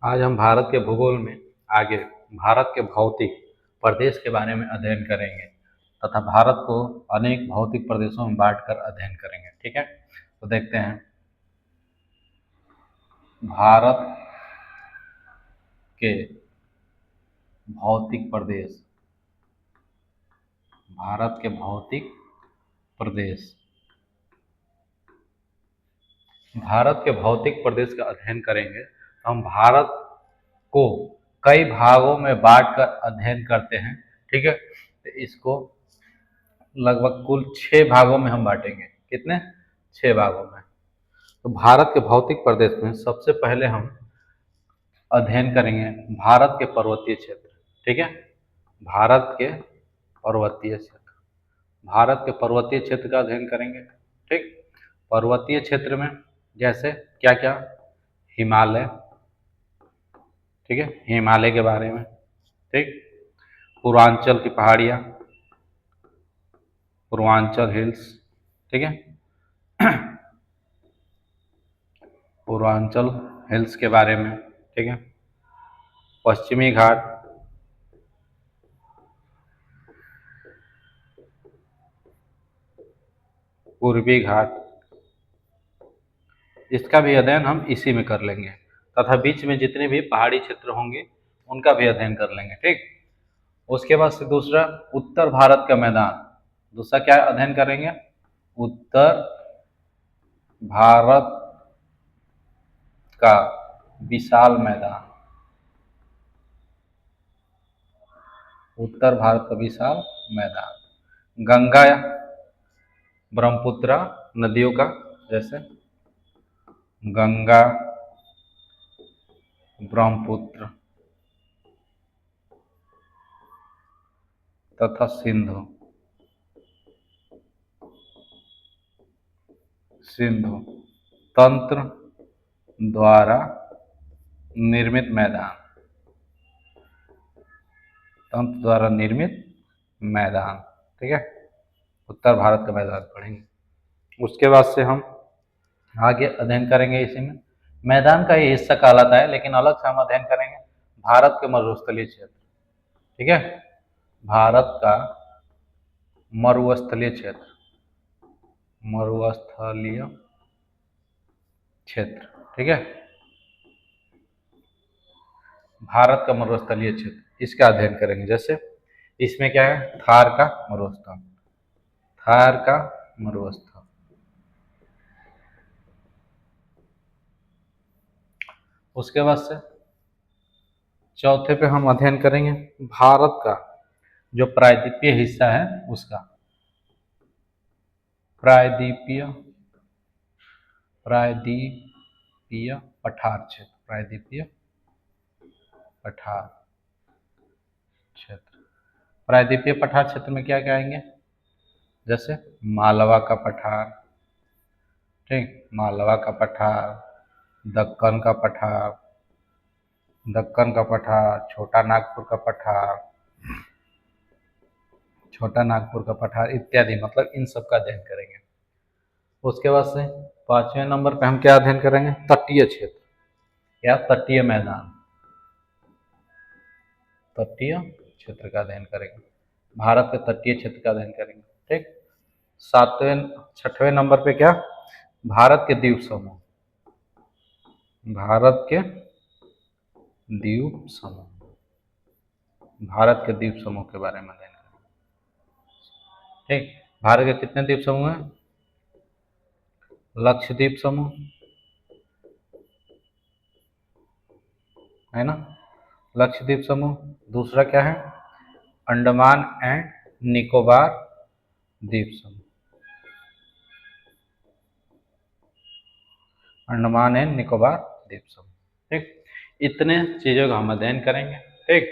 आज हम भारत के भूगोल में आगे भारत के भौतिक प्रदेश के बारे में अध्ययन करेंगे तथा भारत को अनेक भौतिक प्रदेशों में बांटकर अध्ययन करेंगे। ठीक है, तो देखते हैं भारत के भौतिक प्रदेश। भारत के भौतिक प्रदेश। भारत के भौतिक प्रदेश का अध्ययन करेंगे तो हम भारत को कई भागों में बांटकर अध्ययन करते हैं। ठीक है, तो इसको लगभग कुल 6 भागों में हम बांटेंगे। कितने? 6 भागों में। तो भारत के भौतिक प्रदेश में सबसे पहले हम अध्ययन करेंगे भारत के पर्वतीय क्षेत्र। ठीक है, भारत के पर्वतीय क्षेत्र। भारत के पर्वतीय क्षेत्र का अध्ययन करेंगे। ठीक, पर्वतीय क्षेत्र में जैसे क्या क्या? हिमालय। ठीक है, हिमालय के बारे में। ठीक, पूर्वांचल की पहाड़ियाँ, पूर्वांचल हिल्स। ठीक है, पूर्वांचल हिल्स के बारे में। ठीक है, पश्चिमी घाट, पूर्वी घाट, इसका भी अध्ययन हम इसी में कर लेंगे तथा बीच में जितने भी पहाड़ी क्षेत्र होंगे उनका भी अध्ययन कर लेंगे। ठीक, उसके बाद से दूसरा उत्तर भारत का मैदान। दूसरा क्या अध्ययन करेंगे? उत्तर भारत का विशाल मैदान। उत्तर भारत का विशाल मैदान, गंगा या ब्रह्मपुत्र नदियों का, जैसे गंगा, ब्रह्मपुत्र तथा सिंधु। सिंधु तंत्र द्वारा निर्मित मैदान। तंत्र द्वारा निर्मित मैदान। ठीक है, उत्तर भारत का मैदान पढ़ेंगे। उसके बाद से हम आगे अध्ययन करेंगे इसी में। मैदान का ये हिस्सा कहलाता है, लेकिन अलग से हम अध्ययन करेंगे भारत के मरुस्थलीय क्षेत्र। ठीक है, भारत का मरुस्थलीय क्षेत्र। मरुस्थलीय क्षेत्र। ठीक है, भारत का मरुस्थलीय क्षेत्र, इसका अध्ययन करेंगे। जैसे इसमें क्या है? थार का मरुस्थल। थार का मरुस्थल। उसके बाद से चौथे पे हम अध्ययन करेंगे भारत का जो प्रायद्वीपीय हिस्सा है उसका। प्रायद्वीपीय पठार क्षेत्र। प्रायद्वीपीय पठार क्षेत्र। प्रायद्वीपीय पठार क्षेत्र में क्या क्या आएंगे? जैसे मालवा का पठार। ठीक, मालवा का पठार, दक्कन का पठार, दक्कन का पठार, छोटा नागपुर का पठार, छोटा नागपुर का पठार इत्यादि, मतलब इन सब का अध्ययन करेंगे। उसके बाद से 5वें नंबर पे हम क्या अध्ययन करेंगे? तटीय क्षेत्र या तटीय मैदान। तटीय क्षेत्र का अध्ययन करेंगे। भारत के तटीय क्षेत्र का अध्ययन करेंगे। ठीक, 6वें नंबर पे क्या? भारत के द्वीप समूह। भारत के द्वीप समूह। भारत के द्वीप समूह के बारे में अध्ययन करेंगे। ठीक, भारत के कितने द्वीप समूह हैं? लक्षद्वीप समूह है ना, लक्षद्वीप समूह। दूसरा क्या है? अंडमान एंड निकोबार द्वीप समूह। अंडमान एंड निकोबार द्वीप समूह। ठीक, इतने चीजों का हम अध्ययन करेंगे। ठीक,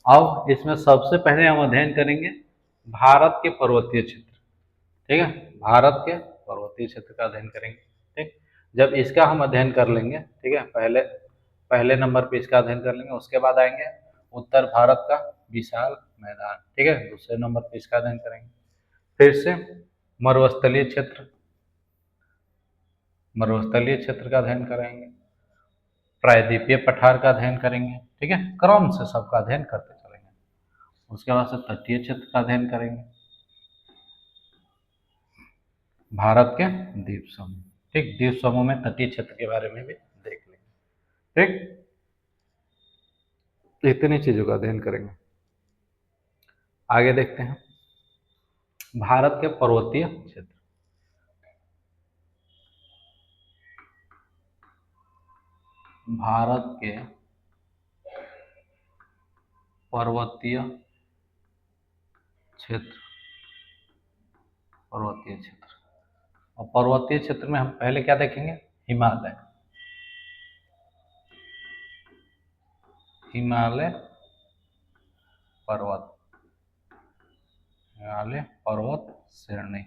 अब इसमें सबसे पहले हम अध्ययन करेंगे भारत के पर्वतीय क्षेत्र। ठीक है, भारत के पर्वतीय क्षेत्र का अध्ययन करेंगे। ठीक, जब इसका हम अध्ययन कर लेंगे, ठीक है, पहले नंबर पे इसका अध्ययन कर लेंगे, उसके बाद आएंगे उत्तर भारत का विशाल मैदान। ठीक है, दूसरे नंबर पे इसका अध्ययन करेंगे। फिर से मरुस्थलीय क्षेत्र, मरुस्थलीय क्षेत्र का अध्ययन करेंगे। प्रायद्वीपीय पठार का अध्ययन करेंगे, ठीक है, क्रम से सबका अध्ययन करते चलेंगे। उसके बाद से तटीय क्षेत्र का अध्ययन करेंगे, भारत के द्वीप समूह, ठीक, द्वीप समूह में तटीय क्षेत्र के बारे में भी देख लेंगे, ठीक, इतनी चीजों का अध्ययन करेंगे। आगे देखते हैं भारत के पर्वतीय क्षेत्र। भारत के पर्वतीय क्षेत्र, पर्वतीय क्षेत्र, और पर्वतीय क्षेत्र में हम पहले क्या देखेंगे, हिमालय, हिमालय पर्वत, हिमालय पर्वत श्रेणी,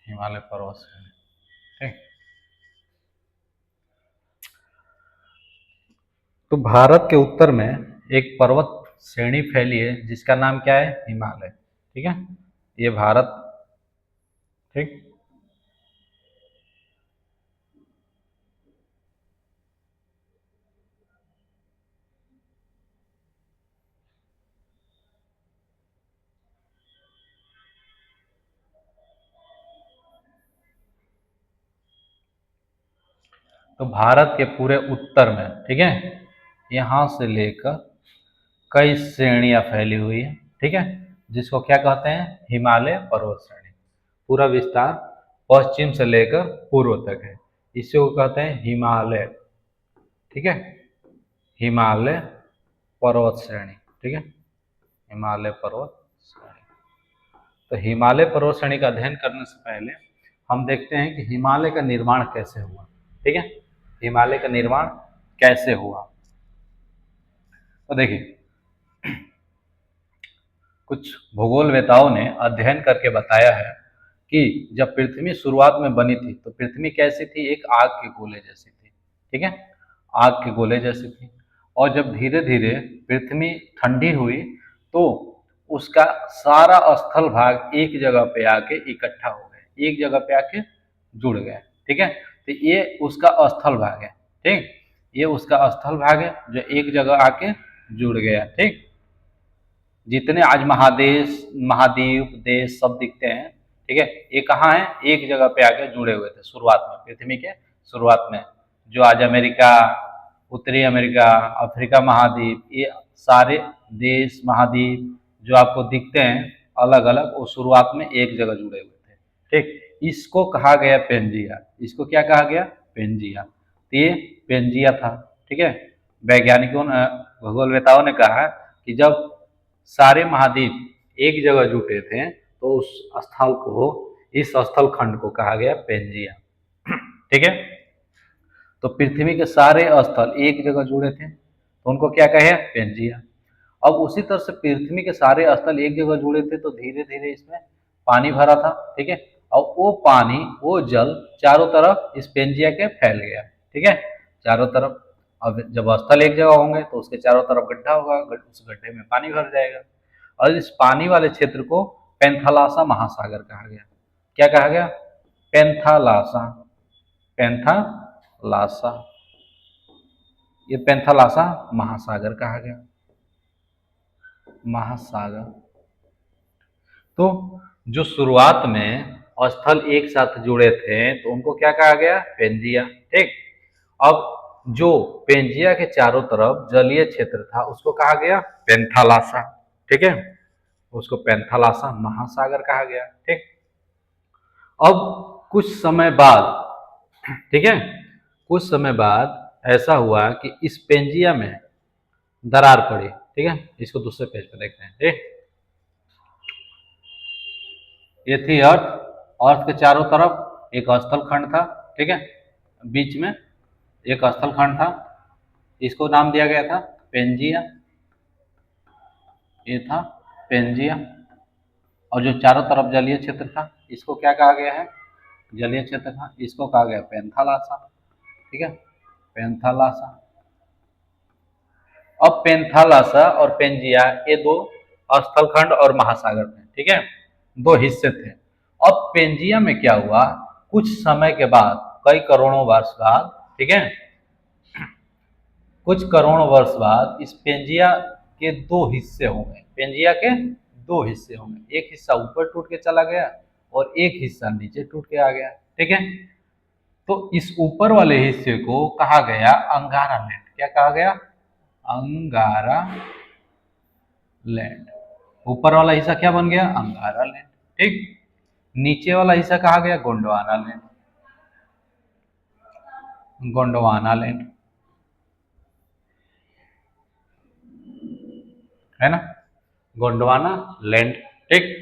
हिमालय पर्वत श्रेणी, ठीक। तो भारत के उत्तर में एक पर्वत श्रेणी फैली है जिसका नाम क्या है, हिमालय, ठीक है, ये भारत, ठीक। तो भारत के पूरे उत्तर में, ठीक है, यहां से लेकर कई श्रेणियां फैली हुई है, ठीक है, जिसको क्या कहते हैं, हिमालय पर्वत श्रेणी। पूरा विस्तार पश्चिम से लेकर पूर्व तक है, इसी को कहते हैं हिमालय, ठीक है, हिमालय पर्वत श्रेणी, ठीक है, हिमालय पर्वत श्रेणी। तो हिमालय पर्वत श्रेणी का अध्ययन करने से पहले हम देखते हैं कि हिमालय का निर्माण कैसे हुआ, ठीक है, हिमालय का निर्माण कैसे हुआ। तो देखिए कुछ भूगोलवेताओं ने अध्ययन करके बताया है कि जब पृथ्वी शुरुआत में बनी थी तो पृथ्वी कैसी थी, एक आग के गोले जैसी थी, ठीक है, आग के गोले जैसी थी। और जब धीरे धीरे पृथ्वी ठंडी हुई तो उसका सारा स्थल भाग एक जगह पे आके इकट्ठा हो गए, एक जगह पे आके जुड़ गए, ठीक है, तो ये उसका स्थल भाग है, ठीक, ये उसका स्थल भाग है जो एक जगह आके जुड़ गया, ठीक। जितने आज महादेश, महाद्वीप, देश सब दिखते हैं, ठीक है, ये कहाँ है, एक जगह पे आके जुड़े हुए थे शुरुआत में, पृथ्वी के शुरुआत में। जो आज अमेरिका, उत्तरी अमेरिका, अफ्रीका महाद्वीप, ये सारे देश, महाद्वीप जो आपको दिखते हैं अलग अलग, वो शुरुआत में एक जगह जुड़े हुए थे, ठीक। इसको कहा गया पेंजिया, इसको क्या कहा गया, पेंजिया। तो ये पेंजिया था, ठीक है। वैज्ञानिकों ने, भूगोलवेताओं ने कहा कि जब सारे महाद्वीप एक जगह जुटे थे तो उस स्थल को, इस स्थल खंड को कहा गया पेंजिया, ठीक है। तो पृथ्वी के सारे स्थल एक जगह जुड़े थे तो उनको क्या कहे, पेंजिया। अब उसी तरह से पृथ्वी के सारे स्थल एक जगह जुड़े थे तो धीरे धीरे इसमें पानी भरा था, ठीक है, और वो पानी, वो जल चारों तरफ इस पेंजिया के फैल गया, ठीक है, चारों तरफ। अब जब स्थल एक जगह होंगे तो उसके चारों तरफ गड्ढा होगा, उस गड्ढे में पानी भर जाएगा और इस पानी वाले क्षेत्र को पेंथालासा महासागर कहा गया। क्या कहा गया, पेंथालासा, पेंथालासा, ये पेंथालासा महासागर कहा गया, महासागर। तो जो शुरुआत में स्थल एक साथ जुड़े थे तो उनको क्या कहा गया, पेंजिया, ठीक। अब जो पेंजिया के चारों तरफ जलीय क्षेत्र था उसको कहा गया पेंथालासा, ठीक है, उसको पेंथालासा महासागर कहा गया, ठीक। अब कुछ समय बाद, ठीक है, कुछ समय बाद ऐसा हुआ कि इस पेंजिया में दरार पड़ी, ठीक है, इसको दूसरे पेज पे देखते हैं, ठीक। ये थी अर्थ, अर्थ के चारों तरफ एक स्थल खंड था, ठीक है, बीच में एक स्थल खंड था, इसको नाम दिया गया था पेंजिया, ये था पेंजिया। और जो चारों तरफ जलीय क्षेत्र था इसको क्या कहा गया है, जलीय क्षेत्र था, इसको कहा गया पेंथालासा, ठीक है, पेंथालासा। अब पेंथालासा और पेंजिया ये दो स्थलखंड और महासागर थे, ठीक है, दो हिस्से थे। अब पेंजिया में क्या हुआ, कुछ समय के बाद, कई करोड़ों वर्ष बाद ठीक है। कुछ करोड़ वर्ष बाद इस पेंजिया के दो हिस्से होंगे, पेंजिया के दो हिस्से होंगे, एक हिस्सा ऊपर टूट के चला गया और एक हिस्सा नीचे टूट के आ गया, ठीक है। तो इस ऊपर वाले हिस्से को कहा गया अंगारा लैंड। क्या कहा गया? अंगारा लैंड। ऊपर वाला हिस्सा क्या बन गया? अंगारा लैंड, ठीक। नीचे वाला हिस्सा कहा गया गोंडवाना लैंड, गोंडवाना लैंड, है ना, गोंडवाना लैंड, ठीक।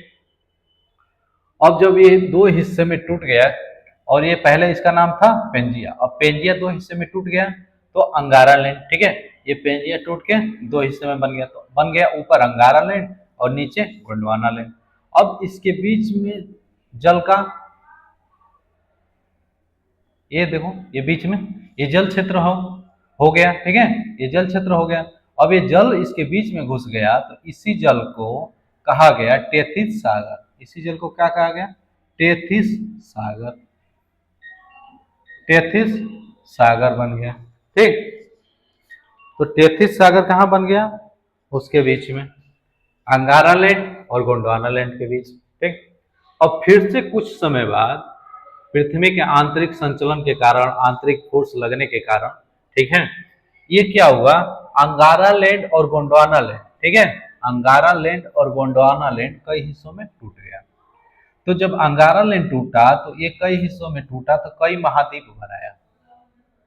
अब जब ये दो हिस्से में टूट गया और ये पहले इसका नाम था पेंजिया, अब पेंजिया दो हिस्से में टूट गया तो अंगारा लैंड, ठीक है। ये पेंजिया टूट के दो हिस्से में बन गया, तो बन गया ऊपर अंगारा लैंड और नीचे गोंडवाना लैंड। अब इसके बीच में जल का, ये देखो ये बीच में ये जल क्षेत्र हो गया, ठीक है, ये जल क्षेत्र हो गया। अब ये जल इसके बीच में घुस गया तो इसी जल को कहा गया टेथिस सागर। इसी जल को क्या कहा गया? टेथिस सागर, टेथिस सागर बन गया, ठीक। तो टेथिस सागर कहाँ बन गया? उसके बीच में, अंगारा लैंड और गोंडवाना लैंड के बीच, ठीक। अब फिर से कुछ समय बाद पृथ्वी के आंतरिक संचलन के कारण, आंतरिक फोर्स लगने के कारण, ठीक है, ये क्या हुआ? अंगारा लैंड और गोंडवाना लैंड, ठीक है, अंगारा लैंड और गोंडवाना लैंड कई हिस्सों में टूट गया। तो जब अंगारा लैंड टूटा तो ये कई हिस्सों में टूटा तो कई महाद्वीप बनाया,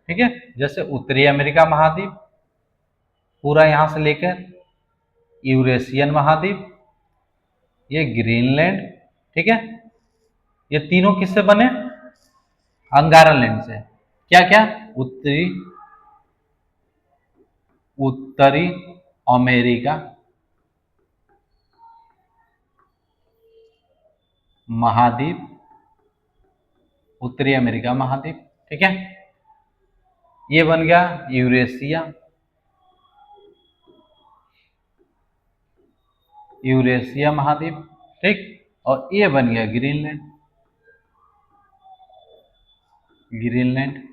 ठीक है। जैसे उत्तरी अमेरिका महाद्वीप पूरा यहां से लेकर यूरेशियन महाद्वीप, ये ग्रीनलैंड, ठीक है, ये तीनों किससे बने? अंगारा लैंड से। क्या क्या? उत्तरी उत्तरी अमेरिका महाद्वीप, उत्तरी अमेरिका महाद्वीप, ठीक है, ये बन गया यूरेशिया, यूरेशिया महाद्वीप, ठीक। और ये बन गया ग्रीनलैंड, ग्रीनलैंड,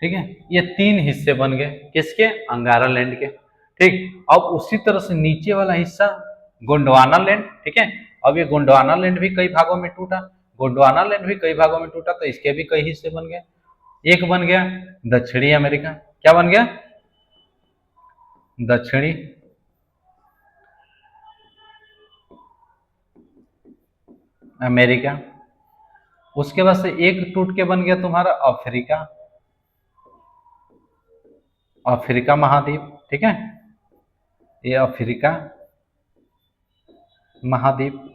ठीक है। ये तीन हिस्से बन गए किसके? अंगारा लैंड के, ठीक। अब उसी तरह से नीचे वाला हिस्सा गोंडवाना लैंड, ठीक है। अब ये गोंडवाना लैंड भी कई भागों में टूटा, गोंडवाना लैंड भी कई भागों में टूटा तो इसके भी कई हिस्से बन गए। एक बन गया दक्षिणी अमेरिका। क्या बन गया? दक्षिणी अमेरिका। उसके बाद से एक टूट के बन गया तुम्हारा अफ्रीका, अफ्रीका महाद्वीप, ठीक है, ये अफ्रीका महाद्वीप।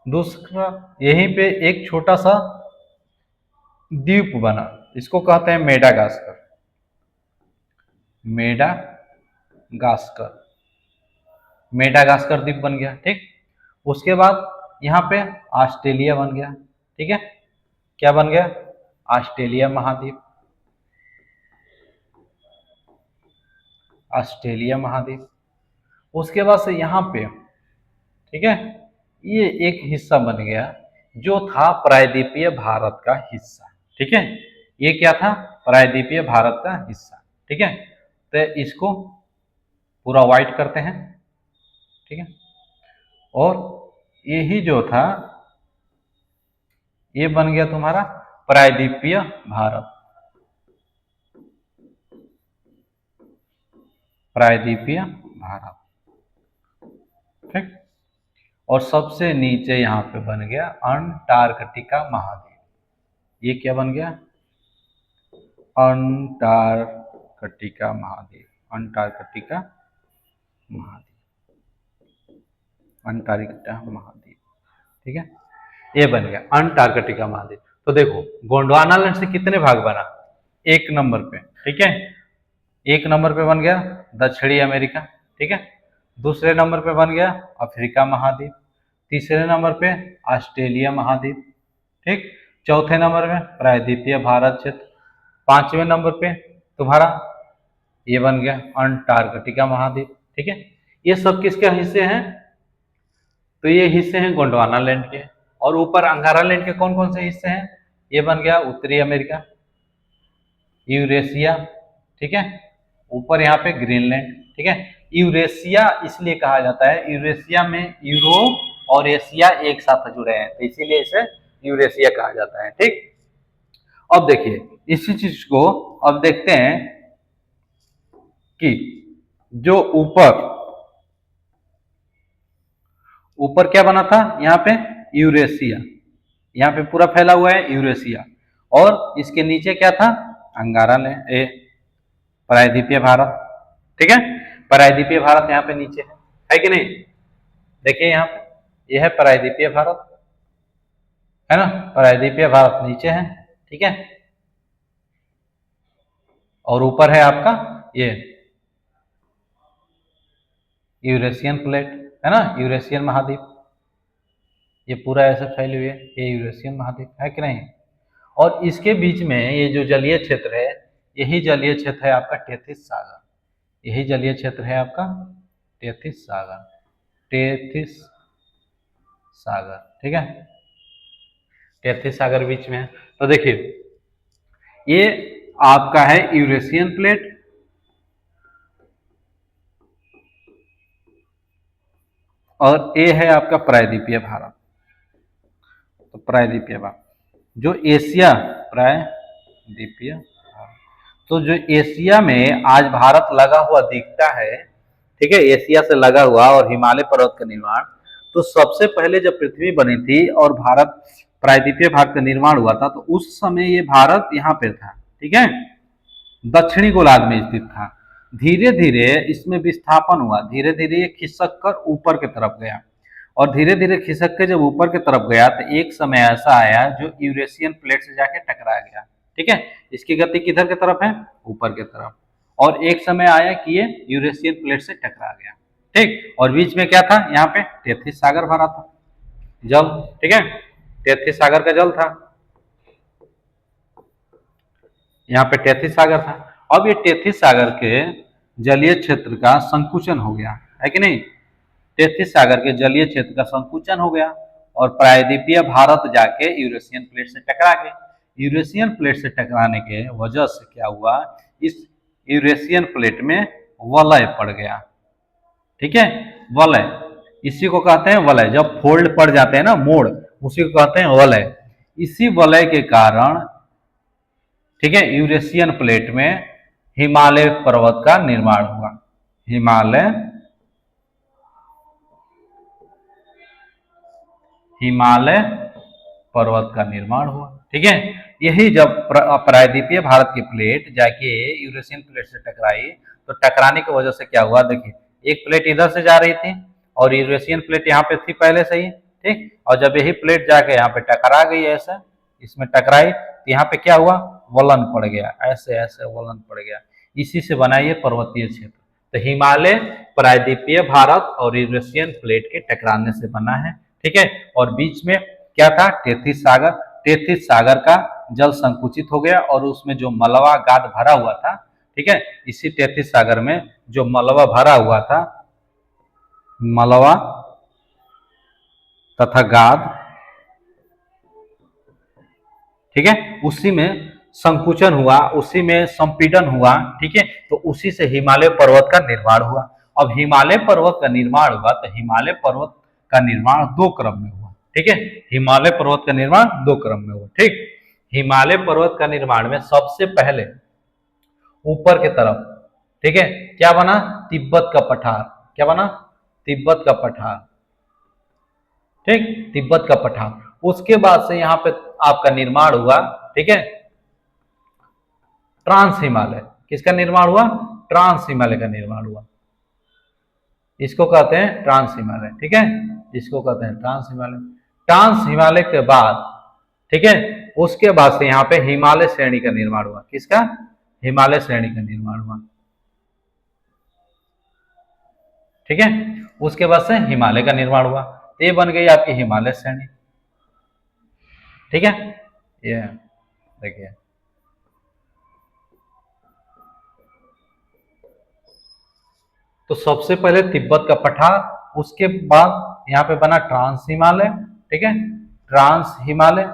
दूसरा यहीं पे एक छोटा सा द्वीप बना, इसको कहते हैं मेडागास्कर, मेडागास्कर, मेडागास्कर द्वीप बन गया, ठीक। उसके बाद यहाँ पे ऑस्ट्रेलिया बन गया, ठीक है। क्या बन गया? ऑस्ट्रेलिया महाद्वीप, ऑस्ट्रेलिया महाद्वीप। उसके बाद से यहाँ पे, ठीक है, ये एक हिस्सा बन गया जो था प्रायद्वीपीय भारत का हिस्सा, ठीक है। ये क्या था? प्रायद्वीपीय भारत का हिस्सा, ठीक है। तो इसको पूरा व्हाइट करते हैं, ठीक है। और यही जो था ये बन गया तुम्हारा प्रायद्वीपीय भारत, प्रायद्वीपीय भारत, ठीक। और सबसे नीचे यहाँ पे बन गया अंटार्कटिका महाद्वीप। ये क्या बन गया? अंटार्कटिका महाद्वीप, अंटार्कटिका महाद्वीप, अंटार्कटिका महाद्वीप, ठीक है, ये बन गया अंटार्कटिका महाद्वीप। तो देखो गोंडवाना लैंड से कितने भाग बना? एक नंबर पे, ठीक है, एक नंबर पे बन गया दक्षिणी अमेरिका, ठीक है। दूसरे नंबर पे बन गया अफ्रीका महाद्वीप, तीसरे नंबर पे ऑस्ट्रेलिया महाद्वीप, ठीक। चौथे नंबर पे प्रायद्वीपीय भारत क्षेत्र, पांचवें नंबर पे तुम्हारा ये बन गया अंटार्कटिका महाद्वीप, ठीक है। ये सब किसके हिस्से हैं? तो ये हिस्से हैं गोंडवाना लैंड के। और ऊपर अंगारा लैंड के कौन कौन से हिस्से हैं? ये बन गया उत्तरी अमेरिका, यूरेशिया, ठीक है। ऊपर यहाँ पे ग्रीनलैंड, ठीक है। यूरेशिया इसलिए कहा जाता है, यूरेशिया में यूरोप और एशिया एक साथ जुड़े हैं, तो इसीलिए इसे यूरेशिया कहा जाता है, ठीक। अब देखिए इसी चीज को अब देखते हैं कि जो ऊपर ऊपर क्या बना था, यहाँ पे यूरेशिया, यहाँ पे पूरा फैला हुआ है यूरेशिया, और इसके नीचे क्या था, अंगारा ले प्रायद्वीपीय भारत, ठीक है। प्रायद्वीपीय भारत यहाँ पे नीचे है कि नहीं, देखिए यहाँ पे यह है प्रायद्वीपीय भारत, है ना, प्रायद्वीपीय भारत नीचे है, ठीक है। और ऊपर है आपका ये यूरेशियन प्लेट, है ना, यूरेशियन महाद्वीप, ये पूरा ऐसे फैली हुई है, ये यूरेशियन महाद्वीप है कि नहीं। और इसके बीच में ये जो जलीय क्षेत्र है, यही जलीय क्षेत्र है आपका टेथिस सागर, यही जलीय क्षेत्र है आपका टेथिस सागर, टेथिस सागर, ठीक है। टेथिस सागर बीच में है। तो देखिए ये आपका है यूरेशियन प्लेट, और ये है आपका प्रायद्वीपीय भारत। तो प्रायद्वीपीय भारत, जो एशिया प्रायद्वीपीय भारत, तो जो एशिया में आज भारत लगा हुआ दिखता है, ठीक है, एशिया से लगा हुआ और हिमालय पर्वत का निर्माण, तो सबसे पहले जब पृथ्वी बनी थी और भारत प्रायद्वीपीय भारत का निर्माण हुआ था, तो उस समय ये भारत यहाँ पे था, ठीक है, दक्षिणी गोलार्ध में स्थित था। धीरे धीरे इसमें विस्थापन हुआ, धीरे धीरे ये खिसक कर ऊपर की तरफ गया, और धीरे धीरे खिसक के जब ऊपर की तरफ गया तो एक समय ऐसा आया जो यूरेशियन प्लेट से जाके टकरा गया, ठीक है। इसकी गति किधर की तरफ है, ऊपर की तरफ, और एक समय आया कि ये यूरेशियन प्लेट से टकरा गया, ठीक। और बीच में क्या था, यहाँ पे टेथिस सागर भरा था जल, ठीक है, टेथिस सागर का जल था, यहाँ पे टेथिस सागर था। अब ये टेथिस सागर के जलीय क्षेत्र का संकुचन हो गया, है कि नहीं, टेथिस सागर के जलीय क्षेत्र का संकुचन हो गया, और प्रायद्वीपीय भारत जाके यूरेशियन प्लेट से टकरा गए। यूरेशियन प्लेट से टकराने के वजह से क्या हुआ, इस यूरेशियन प्लेट में वलय पड़ गया, ठीक है, वलय, इसी को कहते हैं वलय, जब फोल्ड पड़ जाते हैं ना, मोड़, उसी को कहते हैं वलय। इसी वलय के कारण, ठीक है, यूरेशियन प्लेट में हिमालय पर्वत का निर्माण हुआ, हिमालय पर्वत का निर्माण हुआ, ठीक है। यही जब प्रायद्वीपीय भारत की प्लेट जाके यूरेशियन प्लेट से टकराई, तो टकराने की वजह से क्या हुआ, देखिए एक प्लेट इधर से जा रही थी और यूरेशियन प्लेट यहाँ पे थी पहले से ही, ठीक, और जब यही प्लेट जाके यहाँ पे टकरा गई, ऐसा इसमें टकराई, तो यहाँ पे क्या हुआ, वलन पड़ गया, ऐसे ऐसे वलन पड़ गया, इसी से बना ये पर्वतीय क्षेत्र। तो हिमालय प्रायद्वीपीय भारत और यूरेशियन प्लेट के टकराने से बना है, ठीक है। और बीच में क्या था, टेथिस सागर, टेथिस सागर का जल संकुचित हो गया, और उसमें जो मलबा गाद भरा हुआ था, ठीक है, इसी टेथिस सागर में जो मलबा भरा हुआ था, मलबा तथा गाद, ठीक है, उसी में संकुचन हुआ, उसी में संपीड़न हुआ, ठीक है, तो उसी से हिमालय पर्वत का निर्माण हुआ। अब हिमालय पर्वत का निर्माण हुआ, तो हिमालय पर्वत का निर्माण दो क्रम में हुआ, ठीक है, हिमालय पर्वत का निर्माण दो क्रम में हुआ, ठीक। हिमालय पर्वत का निर्माण में सबसे पहले ऊपर की तरफ, ठीक है, क्या बना, तिब्बत का पठार, क्या बना, तिब्बत का पठार, ठीक, तिब्बत का पठार। उसके बाद से यहाँ पे आपका निर्माण हुआ, ठीक है, ट्रांस हिमालय, किसका निर्माण हुआ, ट्रांस हिमालय का निर्माण हुआ, इसको कहते हैं ट्रांस हिमालय, ठीक है, इसको कहते हैं ट्रांस हिमालय। ट्रांस हिमालय के बाद, ठीक है, उसके बाद से यहाँ पे हिमालय श्रेणी का निर्माण हुआ, किसका, हिमालय श्रेणी का निर्माण हुआ, ठीक है, उसके बाद से हिमालय का निर्माण हुआ, ये बन गई आपकी हिमालय श्रेणी, ठीक है। ये देखिए तो सबसे पहले तिब्बत का पठार, उसके बाद यहाँ पे बना ट्रांस हिमालय, ठीक है, ट्रांस हिमालय,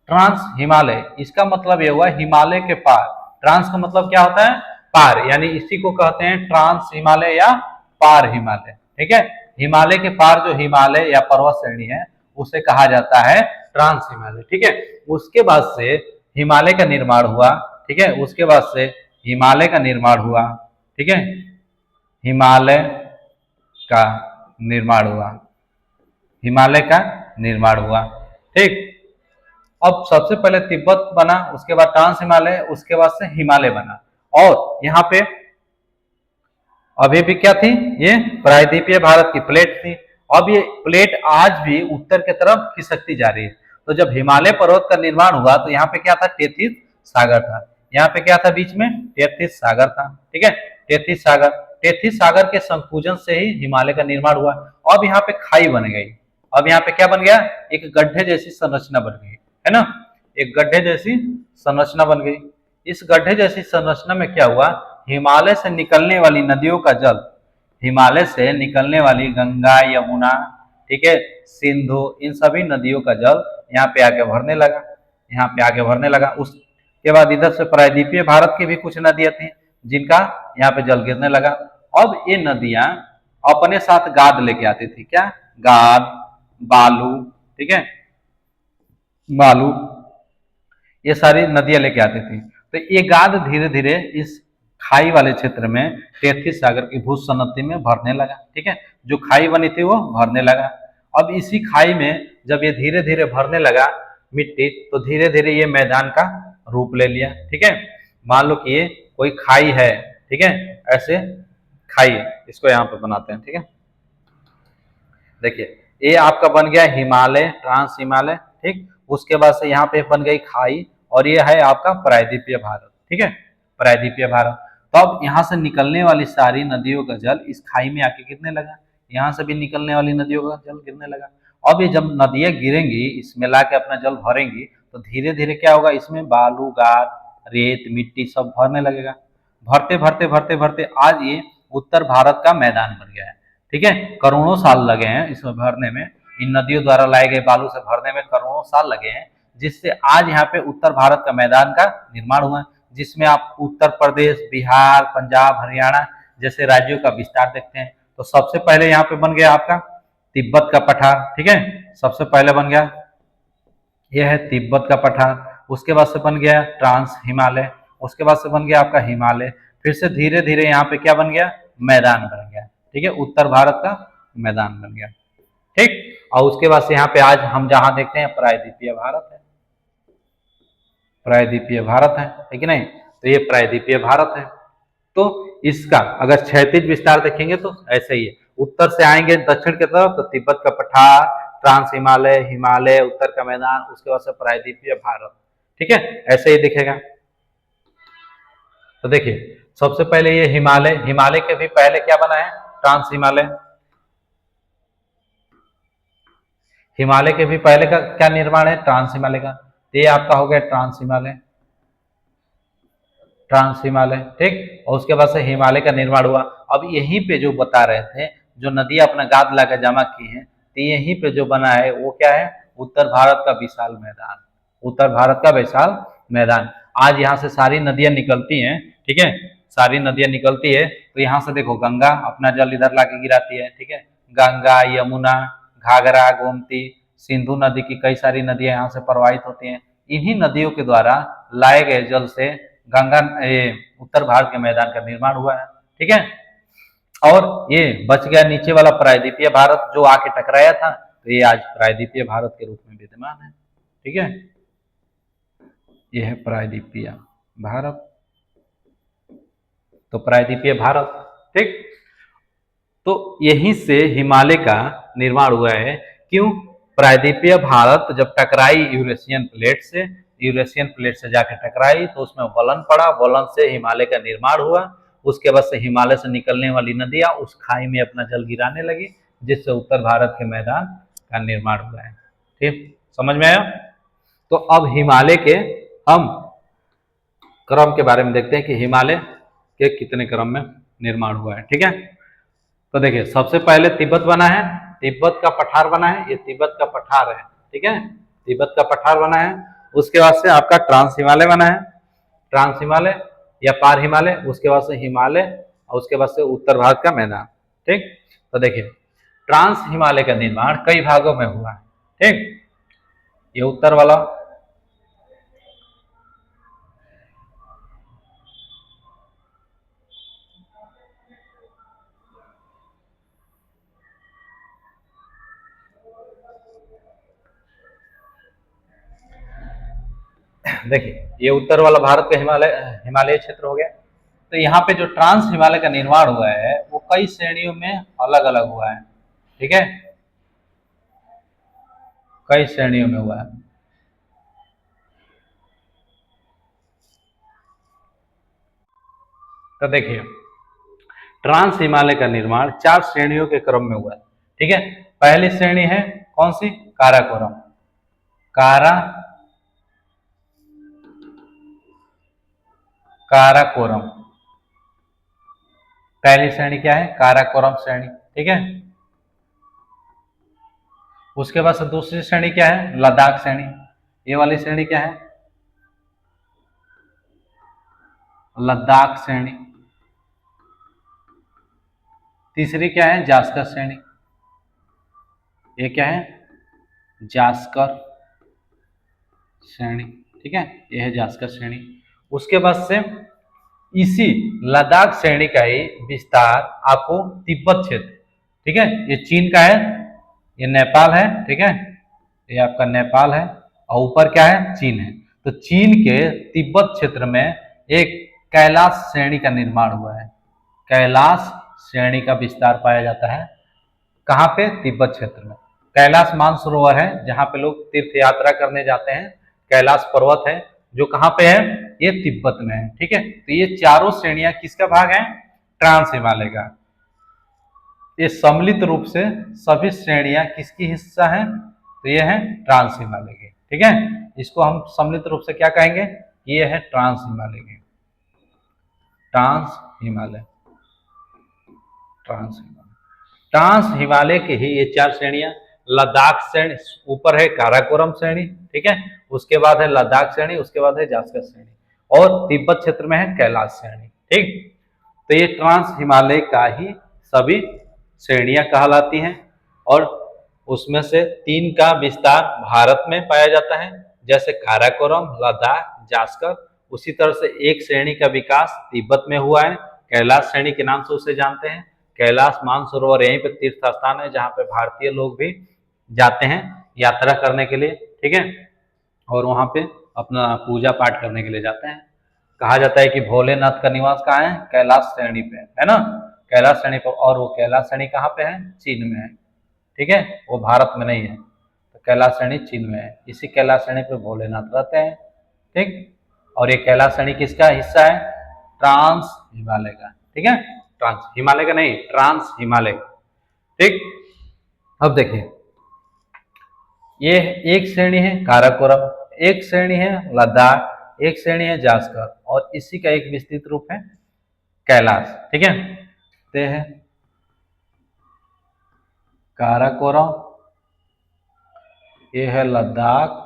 ट्रांस हिमालय, इसका मतलब ये हुआ हिमालय के पार। ट्रांस का मतलब क्या होता है? पार, यानी इसी को कहते हैं ट्रांस हिमालय या पार हिमालय। ठीक है, हिमालय के पार जो हिमालय या पर्वत श्रेणी है उसे कहा जाता है ट्रांस हिमालय। ठीक है, उसके बाद से हिमालय का निर्माण हुआ। ठीक है, उसके बाद से हिमालय का निर्माण हुआ। ठीक है, हिमालय का निर्माण हुआ, हिमालय का निर्माण हुआ। ठीक, अब सबसे पहले तिब्बत बना, उसके बाद ट्रांस हिमालय, उसके बाद से हिमालय बना। और यहाँ पे अभी भी क्या थी? ये प्रायद्वीपीय भारत की प्लेट थी। अब ये प्लेट आज भी उत्तर की तरफ खिसकती जा रही है। तो जब हिमालय पर्वत का निर्माण हुआ तो यहाँ पे क्या था? टेथिस सागर था। यहाँ पे क्या था? बीच में टेथिस सागर था। ठीक है, टेथिस सागर, टेथिस सागर के संकुचन से ही हिमालय का निर्माण हुआ। अब यहाँ पे खाई बन गई। अब यहाँ पे क्या बन गया? एक गड्ढे जैसी संरचना बन गई, है ना? एक गड्ढे जैसी संरचना बन गई। इस गड्ढे जैसी संरचना में क्या हुआ? हिमालय से निकलने वाली नदियों का जल, हिमालय से निकलने वाली गंगा, यमुना, ठीक है, सिंधु, इन सभी नदियों का जल यहाँ पे आके भरने लगा, यहाँ पे आके भरने लगा। उसके बाद इधर से प्रायद्वीपीय भारत की भी कुछ नदियां थी जिनका यहाँ पे जल गिरने लगा। अब ये नदियां अपने साथ गाद लेके आती थी। क्या? गाद, बालू, ठीक है, बालू, ये सारी नदियां लेके आती थी। तो ये गाद धीरे धीरे इस खाई वाले क्षेत्र में टेथिस सागर की भूसनती में भरने लगा। ठीक है, जो खाई बनी थी वो भरने लगा। अब इसी खाई में जब ये धीरे धीरे भरने लगा मिट्टी, तो धीरे धीरे ये मैदान का रूप ले लिया। ठीक है, मान लो कि ये कोई खाई है, ठीक है, ऐसे खाई है, इसको यहाँ पे बनाते हैं। ठीक है, देखिए ये आपका बन गया हिमालय, ट्रांस हिमालय। ठीक, उसके बाद से यहाँ पे बन गई खाई, और ये है आपका प्रायद्वीपीय भारत। ठीक है, प्रायद्वीपीय भारत। तो अब यहाँ से निकलने वाली सारी नदियों का जल इस खाई में आके गिरने लगा, यहाँ से भी निकलने वाली नदियों का जल गिरने लगा। अब ये जब नदियां गिरेंगी, इसमें ला के अपना जल भरेंगी, तो धीरे धीरे क्या होगा? इसमें बालू, गाद, रेत, मिट्टी सब भरने लगेगा। भरते भरते भरते भरते आज ये उत्तर भारत का मैदान बन गया है। ठीक है, करोड़ों साल लगे हैं इसमें भरने में, इन नदियों द्वारा लाए गए बालू से भरने में करोड़ों साल लगे हैं, जिससे आज यहाँ पे उत्तर भारत का मैदान का निर्माण हुआ है, जिसमें आप उत्तर प्रदेश, बिहार, पंजाब, हरियाणा जैसे राज्यों का विस्तार देखते हैं। तो सबसे पहले यहाँ पे बन गया आपका तिब्बत का पठार। ठीक है, सबसे पहले बन गया यह है तिब्बत का पठार। उसके बाद से बन गया ट्रांस हिमालय, उसके बाद से बन गया आपका हिमालय। फिर से धीरे धीरे यहाँ पे क्या बन गया? मैदान बन गया। ठीक है, उत्तर भारत का मैदान बन गया। ठीक, और उसके बाद से यहाँ पे आज हम जहां देखते हैं प्रायद्वीपीय भारत है, प्रायद्वीपीय भारत है कि नहीं? तो ये प्रायद्वीपीय भारत है। तो इसका अगर क्षैतिज विस्तार देखेंगे तो ऐसे ही है, उत्तर से आएंगे दक्षिण की तरफ तो तिब्बत का पठार, ट्रांस हिमालय, हिमालय, उत्तर का मैदान, उसके बाद से प्रायद्वीपीय भारत। ठीक है, ऐसे ही दिखेगा। तो देखिए सबसे पहले ये हिमालय, हिमालय के भी पहले क्या बना है? ट्रांस हिमालय। हिमालय के भी पहले का क्या निर्माण है? ट्रांस हिमालय का। ये आपका हो गया ट्रांस हिमालय, ट्रांस हिमालय। ठीक, और उसके बाद से हिमालय का निर्माण हुआ। अब यहीं पे जो बता रहे थे, जो नदियां अपना गाद लाकर जमा की हैं, तो यहीं पे जो बना है वो क्या है? उत्तर भारत का विशाल मैदान, उत्तर भारत का विशाल मैदान। आज यहाँ से सारी नदियां निकलती हैं। ठीक है, सारी नदियां निकलती है, तो यहाँ से देखो गंगा अपना जल इधर लाके गिराती है। ठीक है, गंगा, यमुना, घाघरा, गोमती, सिंधु नदी की कई सारी नदियां यहाँ से प्रवाहित होती हैं। इन्हीं नदियों के द्वारा लाए गए जल से गंगा उत्तर भारत के मैदान का निर्माण हुआ है। ठीक है, और ये बच गया नीचे वाला प्रायद्वीपीय भारत जो आके टकराया था, तो ये आज प्रायद्वीपीय भारत के रूप में विद्यमान है। ठीक है, ये है प्रायद्वीपीय भारत। तो प्रायद्वीपीय भारत, ठीक, तो यहीं से हिमालय का निर्माण हुआ है। क्यों? प्रायद्वीपीय भारत जब टकराई यूरेशियन प्लेट से, यूरेशियन प्लेट से जाकर टकराई तो उसमें वलन पड़ा, वलन से हिमालय का निर्माण हुआ। उसके बाद से हिमालय से निकलने वाली नदियां उस खाई में अपना जल गिराने लगी, जिससे उत्तर भारत के मैदान का निर्माण हुआ है। ठीक, समझ में आया? तो अब हिमालय के हम क्रम के बारे में देखते हैं कि हिमालय के कितने क्रम में निर्माण हुआ है। ठीक है, तो देखिए सबसे पहले तिब्बत बना है, तिब्बत का पठार बना है, ये तिब्बत का पठार है। ठीक है, तिब्बत का पठार बना है। उसके बाद से आपका ट्रांस हिमालय बना है, ट्रांस हिमालय या पार हिमालय, उसके बाद से हिमालय और उसके बाद से उत्तर भारत का मैदान। ठीक, तो देखिए ट्रांस हिमालय का निर्माण कई भागों में हुआ है। ठीक, ये उत्तर वाला, देखिए ये उत्तर वाला भारत का हिमालय हिमालय क्षेत्र हो गया। तो यहाँ पे जो ट्रांस हिमालय का निर्माण हुआ है वो कई श्रेणियों में अलग अलग हुआ है। ठीक है, कई श्रेणियों में हुआ है। तो देखिए ट्रांस हिमालय का निर्माण 4 श्रेणियों के क्रम में हुआ है। ठीक है, पहली श्रेणी है कौन सी, काराकोरम, कारा काराकोरम, पहली श्रेणी क्या है, काराकोरम श्रेणी। ठीक है, उसके बाद से दूसरी श्रेणी क्या है, लद्दाख श्रेणी, ये वाली श्रेणी क्या है, लद्दाख श्रेणी। तीसरी क्या है, जास्कर श्रेणी, ये क्या है, जास्कर श्रेणी। ठीक है, यह है जास्कर श्रेणी। उसके बाद से इसी लद्दाख श्रेणी का ही विस्तार आपको तिब्बत क्षेत्र, ठीक है, ये चीन का है, ये नेपाल है। ठीक है, ये आपका नेपाल है और ऊपर क्या है, चीन है। तो चीन के तिब्बत क्षेत्र में एक कैलाश श्रेणी का निर्माण हुआ है, कैलाश श्रेणी का विस्तार पाया जाता है। कहाँ पे, तिब्बत क्षेत्र में। कैलाश मानसरोवर है जहाँ पे लोग तीर्थ यात्रा करने जाते हैं, कैलाश पर्वत है जो कहाँ पे है, ये तिब्बत में है। ठीक है, तो ये चारों श्रेणियां किसका भाग है, ट्रांस हिमालय का। ये सम्मिलित रूप से सभी श्रेणियां किसकी हिस्सा है, तो ये है ट्रांस हिमालय की। ठीक है, इसको हम सम्मिलित रूप से क्या कहेंगे, ये है ट्रांस हिमालय की, trans Himalaya, trans Himalaya. Trans Himalaya के ही ये 4 श्रेणियां, लद्दाख श्रेणी, ऊपर है काराकोरम श्रेणी। ठीक है, उसके बाद है लद्दाख श्रेणी, उसके बाद है जास्कर श्रेणी और तिब्बत क्षेत्र में है कैलाश श्रेणी। ठीक, तो ये ट्रांस हिमालय का ही सभी श्रेणियां कहलाती हैं और उसमें से 3 का विस्तार भारत में पाया जाता है, जैसे काराकोरम, लद्दाख, जास्कर। उसी तरह से एक श्रेणी का विकास तिब्बत में हुआ है, कैलाश श्रेणी के नाम से उसे जानते हैं। कैलाश मानसरोवर यहीं पे तीर्थ स्थान है जहाँ पे भारतीय लोग भी जाते हैं यात्रा करने के लिए। ठीक है, और वहाँ पे अपना पूजा पाठ करने के लिए जाते हैं। कहा जाता है कि भोलेनाथ का निवास कहाँ है, कैलाश श्रेणी पे है ना, कैलाश श्रेणी पर। और वो कैलाश श्रेणी कहाँ पे है, चीन में है। ठीक है, वो भारत में नहीं है, तो कैलाश श्रेणी चीन में है। इसी कैलाश श्रेणी पे भोलेनाथ रहते हैं। ठीक, और ये कैलाश श्रेणी किसका हिस्सा है, ट्रांस हिमालय का। ठीक है, ट्रांस हिमालय का नहीं, ट्रांस हिमालय। ठीक, अब देखिए ये एक श्रेणी है काराकोरम, एक श्रेणी है लद्दाख, एक श्रेणी है जास्कर और इसी का एक विस्तृत रूप है कैलाश। ठीक है, तो है काराकोरम, ये है लद्दाख,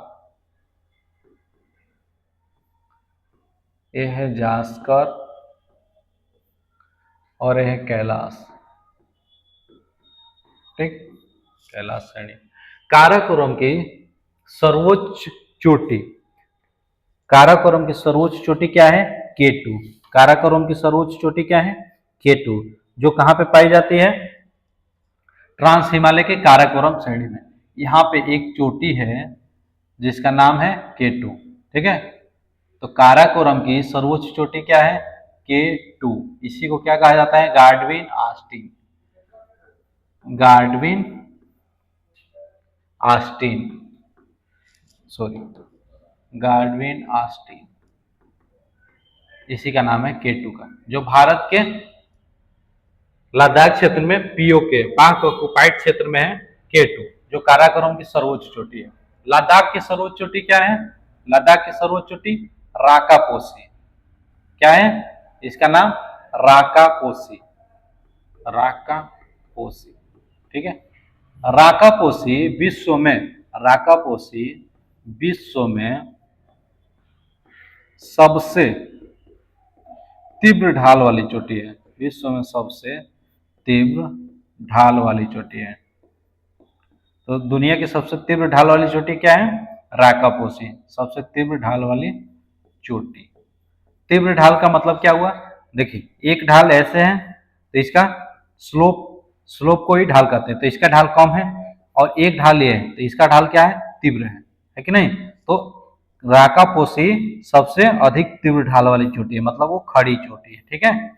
ये है जास्कर और ये है कैलाश। ठीक, कैलाश श्रेणी। काराकोरम की सर्वोच्च चोटी, काराकोरम की सर्वोच्च चोटी क्या है, K2। काराकोरम की सर्वोच्च चोटी क्या है, K2, जो कहां पे पाई जाती है, ट्रांस हिमालय के काराकोरम श्रेणी में। यहाँ पे एक चोटी है जिसका नाम है K2। ठीक है, तो काराकोरम की सर्वोच्च चोटी क्या है, K2। इसी को क्या कहा जाता है, Godwin Austin, Godwin Austin, sorry, Godwin Austin, इसी का नाम है K2 का, जो भारत के लद्दाख क्षेत्र में पीओके, पाक ऑक्युपाइड क्षेत्र में है K2, जो काराकोरम की सर्वोच्च चोटी है। लद्दाख की सर्वोच्च चोटी क्या है, लद्दाख की सर्वोच्च चोटी राकापोसी, क्या है इसका नाम, राकापोसी, राकापोसी। ठीक है, राकापोसी विश्व में, राकापोसी विश्व में सबसे तीव्र ढाल वाली चोटी है, विश्व में सबसे तीव्र ढाल वाली चोटी है। तो दुनिया की सबसे तीव्र ढाल वाली चोटी क्या है? राकापोसी, सबसे तीव्र ढाल वाली चोटी। तीव्र ढाल का मतलब क्या हुआ? देखिए एक ढाल ऐसे है तो इसका स्लोप स्लोप को ही ढाल कहते हैं, तो इसका ढाल कम है, और एक ढाल ये है तो इसका ढाल क्या है? तीव्र है कि नहीं? तो राकापोसी सबसे अधिक तीव्र ढाल वाली चोटी है, मतलब वो खड़ी चोटी है, ठीक है,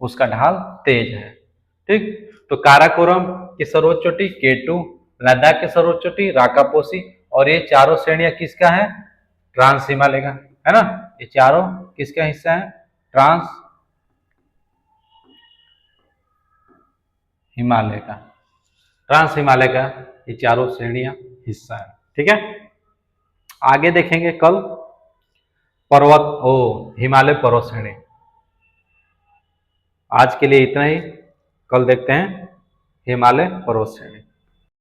उसका ढाल तेज है। ठीक, तो काराकोरम की सर्वोच्च चोटी K2, लद्दाख की सर्वोच्च चोटी राकापोसी, और ये चारों श्रेणियां किसका है? ट्रांस हिमालय का, है ना? ये चारों किसका हिस्सा है? ट्रांस हिमालय का, ट्रांस हिमालय का ये चारों श्रेणियां हिस्सा है, ठीक है। आगे देखेंगे कल पर्वत हिमालय पर्वत श्रेणी। आज के लिए इतना ही, कल देखते हैं हिमालय पर्वत श्रेणी।